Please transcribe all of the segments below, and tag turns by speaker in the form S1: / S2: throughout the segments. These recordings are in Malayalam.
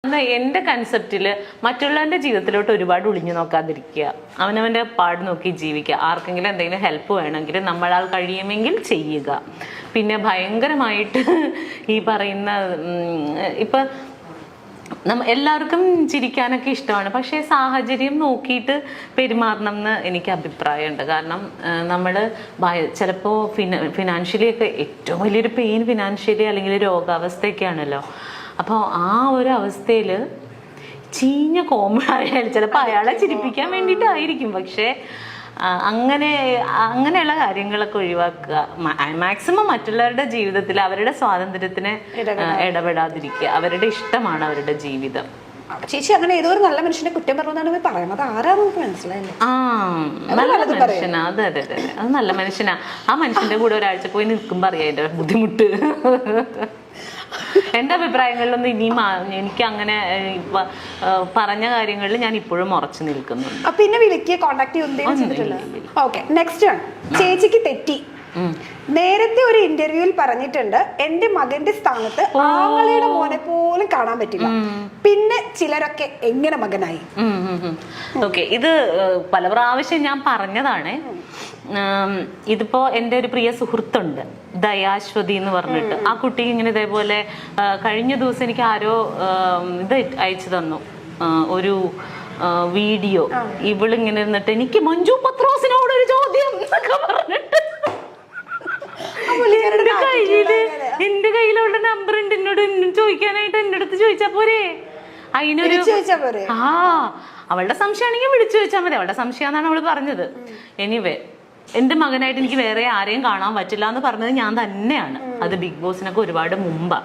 S1: എന്റെ കൺസെപ്റ്റില് മറ്റുള്ളവന്റെ ജീവിതത്തിലോട്ട് ഒരുപാട് ഒളിഞ്ഞു നോക്കാതിരിക്കുക, അവനവന്റെ പാട് നോക്കി ജീവിക്കുക. ആർക്കെങ്കിലും എന്തെങ്കിലും ഹെൽപ്പ് വേണമെങ്കിൽ നമ്മളാൽ കഴിയുമെങ്കിൽ ചെയ്യുക. പിന്നെ ഭയങ്കരമായിട്ട് ഈ പറയുന്ന ഇപ്പൊ എല്ലാവർക്കും ചിരിക്കാനൊക്കെ ഇഷ്ടമാണ്, പക്ഷേ സാഹചര്യം നോക്കിയിട്ട് പെരുമാറണം എന്ന് എനിക്ക് അഭിപ്രായമുണ്ട്. കാരണം നമ്മൾ ചിലപ്പോൾ ഫിനാൻഷ്യലി ഒക്കെ ഏറ്റവും വലിയൊരു പെയിൻ ഫിനാൻഷ്യലി അല്ലെങ്കിൽ രോഗാവസ്ഥയൊക്കെയാണല്ലോ. അപ്പോൾ ആ ഒരു അവസ്ഥയിൽ ചീഞ്ഞ കോമഡിയായാലും ചിലപ്പോൾ അയാളെ ചിരിപ്പിക്കാൻ വേണ്ടിയിട്ടായിരിക്കും, പക്ഷേ അങ്ങനെയുള്ള കാര്യങ്ങളൊക്കെ ഒഴിവാക്കുക. മാക്സിമം മറ്റുള്ളവരുടെ ജീവിതത്തിൽ അവരുടെ സ്വാതന്ത്ര്യത്തിന് ഇടപെടാതിരിക്കുക. അവരുടെ ഇഷ്ടമാണ് അവരുടെ ജീവിതം.
S2: ചേച്ചി അങ്ങനെ ഏതോ ഒരു നല്ല മനുഷ്യനെ കുറ്റം പറഞ്ഞാണ് പറയുന്നത്. ആരാന്ന് നമുക്ക് മനസ്സിലായില്ലേ?
S1: നല്ല മനുഷ്യനാ, അതെ അതെ അതെ, അത് നല്ല മനുഷ്യനാ. ആ മനുഷ്യന്റെ കൂടെ ഒരാഴ്ച പോയി നിൽക്കുമ്പോ അറിയാം എന്റെ ബുദ്ധിമുട്ട്. എന്റെ അഭിപ്രായങ്ങളിലൊന്നും ഇനിയും എനിക്ക് അങ്ങനെ പറഞ്ഞ കാര്യങ്ങളിൽ ഞാൻ ഇപ്പോഴും ഉറച്ചു നിൽക്കുന്നുണ്ട്.
S2: പിന്നെ വിളിക്കുക, കോണ്ടാക്ട് ചെയ്യുന്നില്ല. ഓക്കെ, നെക്സ്റ്റ് ആണ്. ചേച്ചിക്ക് തെറ്റി. നേരത്തെ ഒരു ഇന്റർവ്യൂവിൽ പറഞ്ഞിട്ടുണ്ട്, എന്റെ മകന്റെ സ്ഥാനത്ത് ആങ്ങളയുടെ മോനെ പോലും കാണാൻ പറ്റില്ല. പിന്നെ ചിലരൊക്കെ എങ്ങനെ മകനായി?
S1: ഓക്കെ, ഇത് പല പ്രാവശ്യം ഞാൻ പറഞ്ഞതാണ്. ഇതിപ്പോ എൻ്റെ ഒരു പ്രിയ സുഹൃത്തുണ്ട്, ദയാശ്വതി എന്ന് പറഞ്ഞിട്ട്. ആ കുട്ടി ഇങ്ങനെ ഇതേപോലെ കഴിഞ്ഞ ദിവസം എനിക്ക് ആരോ ഇത് അയച്ചു തന്നു, ഒരു വീഡിയോ. ഇവളിങ്ങനെ ഇരുന്നിട്ട് എനിക്ക് മഞ്ജു പത്രോസിനോട് ഒരു ചോദ്യം എന്നൊക്കെ പറഞ്ഞിട്ട് എന്റെ കയ്യിലുള്ള നമ്പർ ഉണ്ട്, എന്നോട് ചോദിക്കാനായിട്ട് എന്റെ അടുത്ത് ചോദിച്ചാ പോരെ? അതിനൊരു അവളുടെ സംശയമാണെങ്കിൽ വിളിച്ചു ചോദിച്ചാൽ മതി. അവളുടെ സംശയമാണെന്നാണ് അവള് പറഞ്ഞത്. എനിവേ, എന്റെ മകനായിട്ട് എനിക്ക് വേറെ ആരെയും കാണാൻ പറ്റില്ല എന്ന് പറഞ്ഞത് ഞാൻ തന്നെയാണ്. അത് ബിഗ് ബോസിനൊക്കെ ഒരുപാട് മുമ്പാ,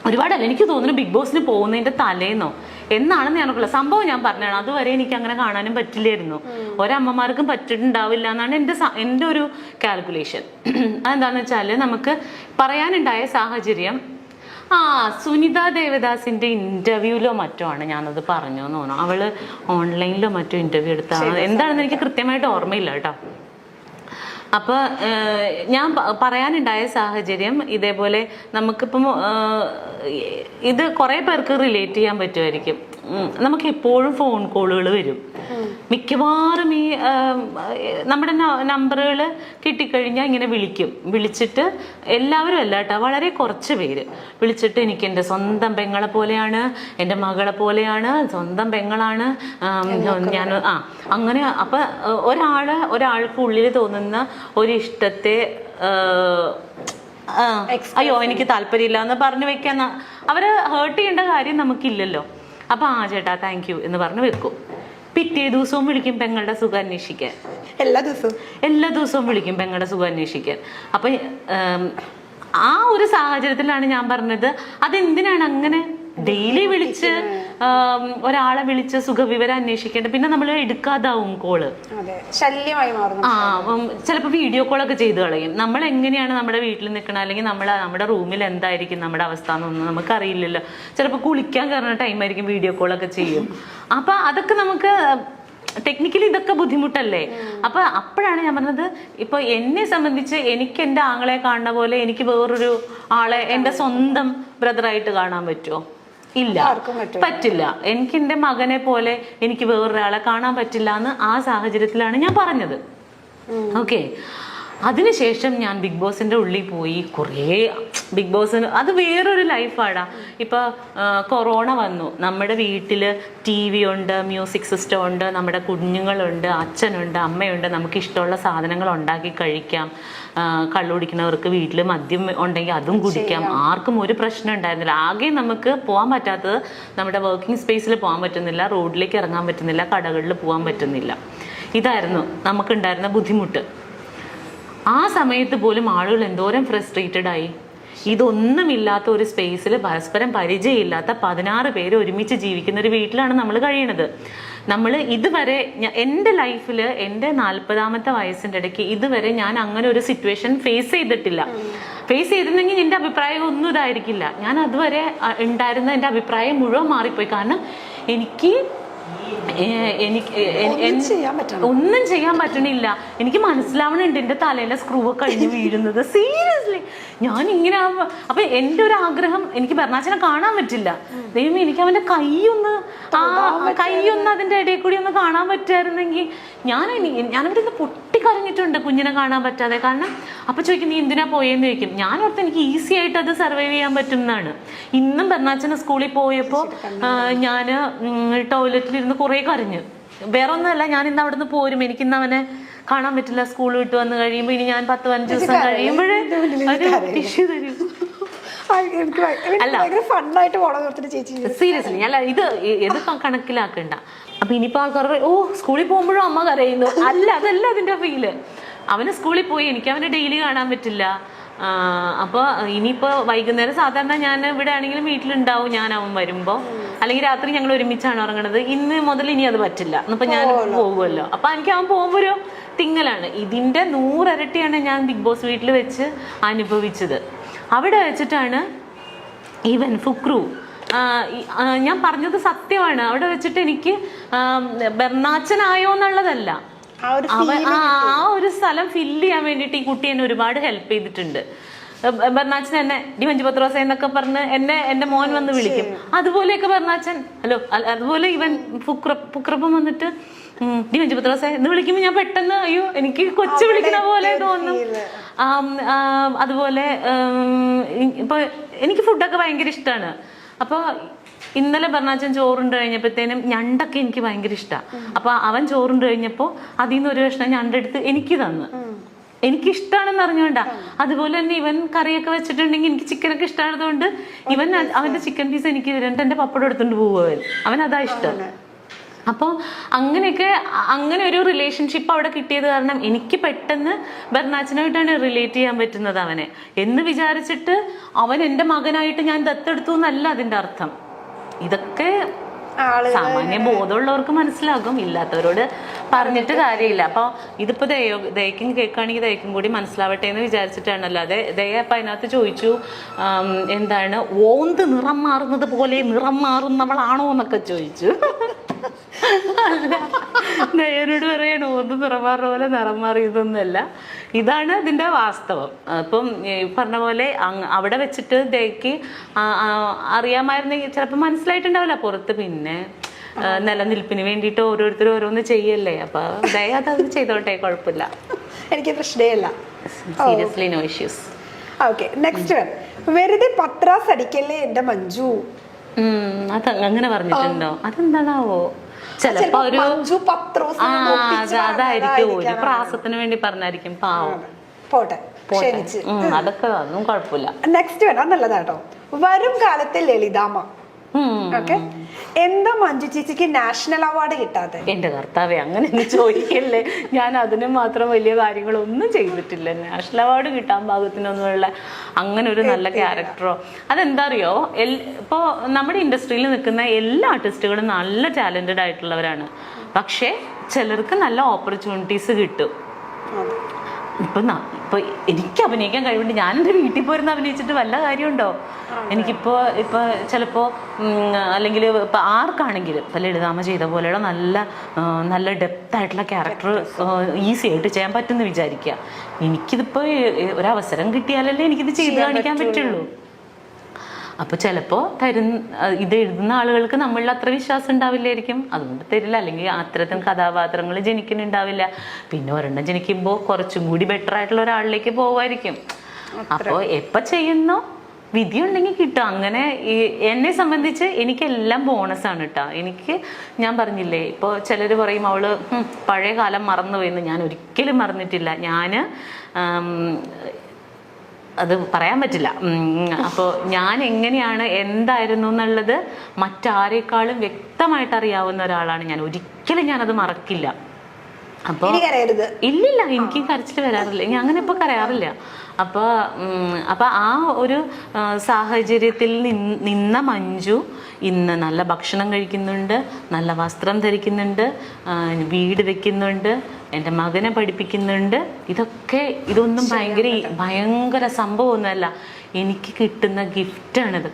S1: ഒരുപാടല്ല, എനിക്ക് തോന്നുന്നു ബിഗ് ബോസിന് പോകുന്നതിന്റെ തലേന്നോ എന്നാണെന്ന് ഞാനൊക്കെയുള്ള സംഭവം ഞാൻ പറഞ്ഞാണ്. അതുവരെ എനിക്ക് അങ്ങനെ കാണാനും പറ്റില്ലായിരുന്നു, ഒരമ്മമാർക്കും പറ്റിയിട്ടുണ്ടാവില്ല എന്നാണ് എൻ്റെ ഒരു കാൽക്കുലേഷൻ. അതെന്താണെന്ന് വെച്ചാൽ നമുക്ക് പറയാനുണ്ടായ സാഹചര്യം, സുനിത ദേവദാസിന്റെ ഇന്റർവ്യൂലോ മറ്റോ ആണ് ഞാനത് പറഞ്ഞു എന്ന് തോന്നുന്നു. അവള് ഓൺലൈനിലോ മറ്റോ ഇന്റർവ്യൂ എടുത്താണ്, എന്താണെന്ന് എനിക്ക് കൃത്യമായിട്ട് ഓർമ്മയില്ല കേട്ടോ. അപ്പൊ ഞാൻ പറയാനുണ്ടായ സാഹചര്യം ഇതേപോലെ, നമുക്കിപ്പം ഇത് കുറെ പേർക്ക് റിലേറ്റ് ചെയ്യാൻ പറ്റുമായിരിക്കും. നമുക്ക് എപ്പോഴും ഫോൺ കോളുകൾ വരും, മിക്കവാറും ഈ നമ്മുടെ നമ്പറുകൾ കിട്ടിക്കഴിഞ്ഞാൽ ഇങ്ങനെ വിളിച്ചിട്ട് എല്ലാവരും അല്ല കേട്ടോ, വളരെ കുറച്ച് പേര് വിളിച്ചിട്ട് എനിക്ക് എൻ്റെ സ്വന്തം പെങ്ങളെ പോലെയാണ്, എൻ്റെ മകളെ പോലെയാണ്, സ്വന്തം പെങ്ങളാണ് ഞാൻ അങ്ങനെ. അപ്പൊ ഒരാൾക്ക് ഉള്ളിൽ തോന്നുന്ന ഒരു ഇഷ്ടത്തെ അയ്യോ എനിക്ക് താല്പര്യമില്ല എന്ന് പറഞ്ഞു വെക്കാൻ അവര് ഹേർട്ട് ചെയ്യേണ്ട കാര്യം നമുക്കില്ലല്ലോ. അപ്പൊ ചേട്ടാ താങ്ക് യു എന്ന് പറഞ്ഞു വെക്കും. പിറ്റേ ദിവസവും വിളിക്കും പെങ്ങളുടെ സുഖം അന്വേഷിക്കാൻ, എല്ലാ ദിവസവും വിളിക്കും പെങ്ങളുടെ സുഖം അന്വേഷിക്കാൻ. അപ്പൊ ആ ഒരു സാഹചര്യത്തിലാണ് ഞാൻ പറഞ്ഞത്, അതെന്തിനാണ് അങ്ങനെ ഡെയിലി വിളിച്ച് ഒരാളെ വിളിച്ച് സുഖവിവരം അന്വേഷിക്കേണ്ടത്? പിന്നെ നമ്മൾ എടുക്കാതാവും കോള്,
S2: ശല്യമായി മാറും.
S1: ചിലപ്പോൾ വീഡിയോ കോളൊക്കെ ചെയ്ത് കളയും. നമ്മൾ എങ്ങനെയാണ് നമ്മുടെ വീട്ടിൽ നിൽക്കണം, അല്ലെങ്കിൽ നമ്മുടെ റൂമിൽ എന്തായിരിക്കും നമ്മുടെ അവസ്ഥ എന്നൊന്നും നമുക്കറിയില്ലല്ലോ. ചിലപ്പോൾ കുളിക്കാൻ കയറുന്ന ടൈമായിരിക്കും വീഡിയോ കോളൊക്കെ ചെയ്യും. അപ്പൊ അതൊക്കെ നമുക്ക് ടെക്നിക്കലി ഇതൊക്കെ ബുദ്ധിമുട്ടല്ലേ. അപ്പൊ അപ്പോഴാണ് ഞാൻ പറഞ്ഞത്, ഇപ്പൊ എന്നെ സംബന്ധിച്ച് എനിക്ക് എൻ്റെ ആങ്ങളെ കാണുന്ന പോലെ എനിക്ക് വേറൊരു ആളെ എൻ്റെ സ്വന്തം ബ്രദറായിട്ട് കാണാൻ പറ്റുമോ? ഇല്ല, പറ്റില്ല. എനിക്ക് എൻ്റെ മകനെ പോലെ എനിക്ക് വേറൊരാളെ കാണാൻ പറ്റില്ല എന്ന് ആ സാഹചര്യത്തിലാണ് ഞാൻ പറഞ്ഞത്. ഓക്കെ, അതിനുശേഷം ഞാൻ ബിഗ് ബോസിന്റെ ഉള്ളിൽ പോയി. കുറേ ബിഗ് ബോസിന് അത് വേറൊരു ലൈഫാടാ. ഇപ്പൊ കൊറോണ വന്നു, നമ്മുടെ വീട്ടില് TV ഉണ്ട്, മ്യൂസിക് സിസ്റ്റം ഉണ്ട്, നമ്മുടെ കുഞ്ഞുങ്ങളുണ്ട്, അച്ഛനുണ്ട്, അമ്മയുണ്ട്, നമുക്ക് ഇഷ്ടമുള്ള സാധനങ്ങൾ ഉണ്ടാക്കി കഴിക്കാം. കള്ളുകുടിക്കുന്നവർക്ക് വീട്ടിൽ മദ്യം ഉണ്ടെങ്കിൽ അതും കുടിക്കാം. ആർക്കും ഒരു പ്രശ്നം ഉണ്ടായിരുന്നില്ല. ആകെ നമുക്ക് പോകാൻ പറ്റാത്തത് നമ്മുടെ വർക്കിംഗ് സ്പേസിൽ പോകാൻ പറ്റുന്നില്ല, റോഡിലേക്ക് ഇറങ്ങാൻ പറ്റുന്നില്ല, കടകളിൽ പോകാൻ പറ്റുന്നില്ല. ഇതായിരുന്നു നമുക്കുണ്ടായിരുന്ന ബുദ്ധിമുട്ട്. ആ സമയത്ത് പോലും ആളുകൾ എന്തോരം ഫ്രസ്ട്രേറ്റഡ് ആയി. ഇതൊന്നുമില്ലാത്ത ഒരു സ്പേസിൽ പരസ്പരം പരിചയമില്ലാത്ത 16 പേര് ഒരുമിച്ച് ജീവിക്കുന്ന ഒരു വീട്ടിലാണ് നമ്മൾ കഴിയണത്. നമ്മൾ ഇതുവരെ എൻ്റെ ലൈഫിൽ എൻ്റെ 40ാമത്തെ വയസ്സിൻ്റെ ഇടയ്ക്ക് ഇതുവരെ ഞാൻ അങ്ങനെ ഒരു സിറ്റുവേഷൻ ഫേസ് ചെയ്തിട്ടില്ല. ഫേസ് ചെയ്തിരുന്നെങ്കിൽ എൻ്റെ അഭിപ്രായം ഒന്നും ഇതായിരിക്കില്ല. ഞാൻ അതുവരെ ഉണ്ടായിരുന്ന എൻ്റെ അഭിപ്രായം മുഴുവൻ മാറിപ്പോയി. കാരണം എനിക്ക് എനിക്ക്
S2: ചെയ്യാൻ പറ്റണം.
S1: ഒന്നും ചെയ്യാൻ പറ്റണില്ല. എനിക്ക് മനസ്സിലാവണുണ്ട് എൻ്റെ തലയിലെ സ്ക്രൂ കഴിഞ്ഞ് വീഴുന്നത്. സീരിയസ്ലി ഞാൻ ഇങ്ങനെ അപ്പൊ എൻ്റെ ഒരു ആഗ്രഹം, എനിക്ക് ബെർണാച്ചനെ കാണാൻ പറ്റില്ല. ദൈവം എനിക്ക് അവന്റെ കൈയൊന്ന് അതിന്റെ ഇടയിൽ കൂടി ഒന്ന് കാണാൻ പറ്റുമായിരുന്നെങ്കിൽ ഞാനവിടെ നിന്ന് പൊട്ടിക്കരഞ്ഞിട്ടുണ്ട് കുഞ്ഞിനെ കാണാൻ പറ്റാതെ. കാരണം അപ്പൊ ചോദിക്കും നീ എന്തിനാ പോയെന്ന് ചോദിക്കും. ഞാനോർത്ത് എനിക്ക് ഈസി ആയിട്ട് അത് സർവൈവ് ചെയ്യാൻ പറ്റും എന്നാണ്. ഇന്നും ബെർണാച്ചന് സ്കൂളിൽ പോയപ്പോ ഞാൻ ടോയ്ലറ്റിലിരുന്ന് കുറെ കരഞ്ഞു. വേറെ ഒന്നുമല്ല, ഞാൻ ഇന്ന് അവിടെ നിന്ന് പോരും, എനിക്കിന്ന് അവനെ കാണാൻ പറ്റില്ല. സ്കൂൾ വിട്ട് വന്ന് കഴിയുമ്പോൾ ഇനി ഞാൻ 10-15 ദിവസം കഴിയുമ്പോഴേ ടിഷ്യൂ തരും. സീരിയസ്ലി അല്ല, ഇത് കണക്കിലാക്കണ്ട. അപ്പൊ ഇനിയിപ്പോ ആൾക്കാർ ഓ സ്കൂളിൽ പോകുമ്പോഴും അമ്മ കരയുന്നു. അതല്ല അതിന്റെ ഫീല്. അവന് സ്കൂളിൽ പോയി, എനിക്ക് അവനെ ഡെയിലി കാണാൻ പറ്റില്ല. അപ്പൊ ഇനിയിപ്പോ വൈകുന്നേരം സാധാരണ ഞാൻ ഇവിടെ ആണെങ്കിലും വീട്ടിലുണ്ടാവും ഞാൻ അവൻ വരുമ്പോ, അല്ലെങ്കിൽ രാത്രി ഞങ്ങൾ ഒരുമിച്ചാണ് ഉറങ്ങണത്. ഇന്ന് മുതൽ ഇനി അത് പറ്റില്ല. ഇന്നിപ്പോ ഞാൻ പോകുമല്ലോ. അപ്പൊ എനിക്ക് അവൻ പോകുമ്പോ ഒരു തിങ്ങലാണ്. ഇതിന്റെ 100 ഇരട്ടിയാണ് ഞാൻ ബിഗ് ബോസ് വീട്ടിൽ വെച്ച് അനുഭവിച്ചത്. അവിടെ വെച്ചിട്ടാണ് ഈവൻ ഫുക്രു, ഞാൻ പറഞ്ഞത് സത്യമാണ്, അവിടെ വെച്ചിട്ട് എനിക്ക് ബെർണാച്ചനായോ എന്നുള്ളതല്ല, ആ ഒരു സ്ഥലം ഫില്ല് ചെയ്യാൻ വേണ്ടിയിട്ട് ഈ കുട്ടി എന്നെ ഒരുപാട് ഹെൽപ്പ് ചെയ്തിട്ടുണ്ട്. ബെർണാച്ചൻ എന്നെ ഡി മഞ്ജുപത്രോസ എന്നൊക്കെ പറഞ്ഞ് എന്റെ മോൻ വന്ന് വിളിക്കും. അതുപോലെയൊക്കെ ബെർണാച്ചൻ ഹലോ, അതുപോലെ ഇവൻ ഫുക്രപ്പം വന്നിട്ട് ഡി മഞ്ജുപത്രോസ എന്ന് വിളിക്കുമ്പോൾ ഞാൻ പെട്ടെന്ന് അയ്യോ എനിക്ക് കൊച്ചു വിളിക്കുന്ന പോലെ തോന്നും. അതുപോലെ ഇപ്പൊ എനിക്ക് ഫുഡൊക്കെ ഭയങ്കര ഇഷ്ടമാണ്. അപ്പൊ ഇന്നലെ ബെർണാച്ചൻ ചോറുണ്ട് കഴിഞ്ഞപ്പോഴത്തേനും ഞണ്ടൊക്കെ എനിക്ക് ഭയങ്കര ഇഷ്ടമാണ്. അപ്പൊ അവൻ ചോറുണ്ട് കഴിഞ്ഞപ്പോൾ അതിൽ നിന്ന് ഒരു കഷ്ണം ഞണ്ടെടുത്ത് എനിക്ക് തന്നു. എനിക്കിഷ്ടമാണെന്ന് അറിഞ്ഞോണ്ടാ. അതുപോലെ തന്നെ ഇവൻ കറിയൊക്കെ വെച്ചിട്ടുണ്ടെങ്കിൽ എനിക്ക് ചിക്കനൊക്കെ ഇഷ്ടമായതുകൊണ്ട് ഇവൻ അവന്റെ ചിക്കൻ പീസ് എനിക്ക് തരുന്നുണ്ട്. എന്റെ പപ്പടം എടുത്തോണ്ട് പോവുക അവൻ അതാ ഇഷ്ടം. അപ്പോൾ അങ്ങനെയൊക്കെ അങ്ങനെ ഒരു റിലേഷൻഷിപ്പ് അവിടെ കിട്ടിയത് കാരണം എനിക്ക് പെട്ടെന്ന് ബെർണാച്ചനായിട്ടാണ് റിലേറ്റ് ചെയ്യാൻ പറ്റുന്നത് അവനെ എന്ന് വിചാരിച്ചിട്ട് അവൻ എൻ്റെ മകനായിട്ട് ഞാൻ ദത്തെടുത്തു എന്നല്ല അതിൻ്റെ അർത്ഥം. ഇതൊക്കെ സാമാന്യ ബോധമുള്ളവർക്ക് മനസ്സിലാകും, ഇല്ലാത്തവരോട് പറഞ്ഞിട്ട് കാര്യമില്ല. അപ്പൊ ഇതിപ്പോ ദയക്കും കേൾക്കുകയാണെങ്കിൽ ദയക്കും കൂടി മനസ്സിലാവട്ടെ എന്ന് വിചാരിച്ചിട്ടാണ്. അല്ലാതെ ദയ അപ്പൊ അതിനകത്ത് ചോദിച്ചു എന്താണ് ഓന്ത് നിറം മാറുന്നത് പോലെ നിറം മാറുന്നവളാണോ എന്നൊക്കെ ചോദിച്ചു. ദയനോട് പറയണ ഓന്ത് നിറം മാറുന്ന പോലെ നിറം മാറിയതൊന്നുമല്ല, ഇതാണ് ഇതിന്റെ വാസ്തവം. അപ്പം പറഞ്ഞ പോലെ അവിടെ വെച്ചിട്ട് ദയക്ക് അറിയാമായിരുന്നെങ്കിൽ ചിലപ്പോൾ മനസ്സിലായിട്ടുണ്ടാവില്ല പുറത്ത്. പിന്നെ നിലനിൽപ്പിന് വേണ്ടിയിട്ട് ഓരോരുത്തരും ഓരോന്ന് ചെയ്യല്ലേ. അപ്പൊ ദയ അത് ചെയ്തോട്ടെ, കുഴപ്പമില്ല,
S2: എനിക്ക് പ്രശ്നമില്ല.
S1: Seriously no issues.
S2: Okay, next വെറുതെ പത്രാസ് അടിക്കല്ലേ എന്റെ മഞ്ജു.
S1: അത് അങ്ങനെ പറഞ്ഞിട്ടുണ്ടോ? അതെന്താണാവോ? ചിലപ്പോ ഒരു അതായിരിക്കും, ഒരു പ്രാസത്തിന് വേണ്ടി പറഞ്ഞായിരിക്കും. പാവം,
S2: പോട്ടെ,
S1: അതൊക്കെ അതൊന്നും കുഴപ്പമില്ല.
S2: നെക്സ്റ്റ് വേണം നല്ലതാട്ടോ. വരും കാലത്തെ ലളിതാമ്മ. എന്താ മഞ്ജു ചേച്ചിക്ക് നാഷണൽ അവാർഡ് കിട്ടാതെ?
S1: എന്റെ കർത്താവേ, അങ്ങനെ ചോദിക്കല്ലേ. ഞാൻ അതിന് മാത്രം വലിയ കാര്യങ്ങളൊന്നും ചെയ്തിട്ടില്ല. നാഷണൽ അവാർഡ് കിട്ടാൻ പാകത്തിനൊന്നുമുള്ള അങ്ങനെ ഒരു നല്ല ക്യാരക്ടറോ അതെന്താ അറിയോ, ഇപ്പോ നമ്മുടെ ഇൻഡസ്ട്രിയിൽ നിൽക്കുന്ന എല്ലാ ആർട്ടിസ്റ്റുകളും നല്ല ടാലന്റഡ് ആയിട്ടുള്ളവരാണ്. പക്ഷെ ചിലർക്ക് നല്ല ഓപ്പർച്യൂണിറ്റീസ് കിട്ടും. ഇപ്പൊ എനിക്ക് അഭിനയിക്കാൻ കഴിവുണ്ട്, ഞാൻ എൻ്റെ വീട്ടിൽ പോയിരുന്ന് അഭിനയിച്ചിട്ട് വല്ല കാര്യമുണ്ടോ? എനിക്കിപ്പോ ചിലപ്പോ അല്ലെങ്കിൽ ഇപ്പൊ ആർക്കാണെങ്കിലും ഇപ്പൊ ലളിതാമ്മ ചെയ്ത പോലെയുള്ള നല്ല ഡെപ്ത് ആയിട്ടുള്ള ക്യാരക്ടർ ഈസി ആയിട്ട് ചെയ്യാൻ പറ്റുമെന്ന് വിചാരിക്കുക. എനിക്കിതിപ്പോ ഒരവസരം കിട്ടിയാലല്ലേ എനിക്കിത് ചെയ്ത് കാണിക്കാൻ പറ്റുള്ളൂ. അപ്പൊ ചിലപ്പോ ഇത് എഴുതുന്ന ആളുകൾക്ക് നമ്മളിൽ അത്ര വിശ്വാസം ഉണ്ടാവില്ലായിരിക്കും, അതുകൊണ്ട് തരില്ല. അല്ലെങ്കിൽ അത്തരത്തിൽ കഥാപാത്രങ്ങൾ ജനിക്കുന്നുണ്ടാവില്ല. പിന്നെ ഒരെണ്ണം ജനിക്കുമ്പോൾ കുറച്ചും കൂടി ബെറ്റർ ആയിട്ടുള്ള ഒരാളിലേക്ക് പോവായിരിക്കും. അപ്പോൾ എപ്പോൾ ചെയ്യുന്നോ വിധി ഉണ്ടെങ്കിൽ കിട്ടും. അങ്ങനെ എന്നെ സംബന്ധിച്ച് എനിക്കെല്ലാം ബോണസാണ് കേട്ടോ. ഞാൻ പറഞ്ഞില്ലേ, ഇപ്പോൾ ചിലർ പറയും അവള് പഴയ കാലം മറന്നുപോയെന്ന്. ഞാൻ ഒരിക്കലും മറന്നിട്ടില്ല. അത് പറയാൻ പറ്റില്ല. അപ്പോൾ ഞാൻ എങ്ങനെയാണ് എന്തായിരുന്നു എന്നുള്ളത് മറ്റാരേക്കാളും വ്യക്തമായിട്ട് അറിയാവുന്ന ഒരാളാണ് ഞാൻ. ഒരിക്കലും ഞാനത് മറക്കില്ല. അപ്പോൾ ഇല്ലില്ല, എനിക്ക് കരച്ചിൽ വരാറില്ല. ഞാൻ അങ്ങനെ ഇപ്പോൾ കരയാറില്ല. അപ്പോൾ ആ ഒരു സാഹചര്യത്തിൽ നിന്ന മഞ്ജു ഇന്ന് നല്ല ഭക്ഷണം കഴിക്കുന്നുണ്ട്, നല്ല വസ്ത്രം ധരിക്കുന്നുണ്ട്, വീട് വെക്കുന്നുണ്ട്, എൻ്റെ മകനെ പഠിപ്പിക്കുന്നുണ്ട്. ഇതൊന്നും ഭയങ്കര സംഭവമൊന്നുമല്ല, എനിക്ക് കിട്ടുന്ന ഗിഫ്റ്റാണിത്.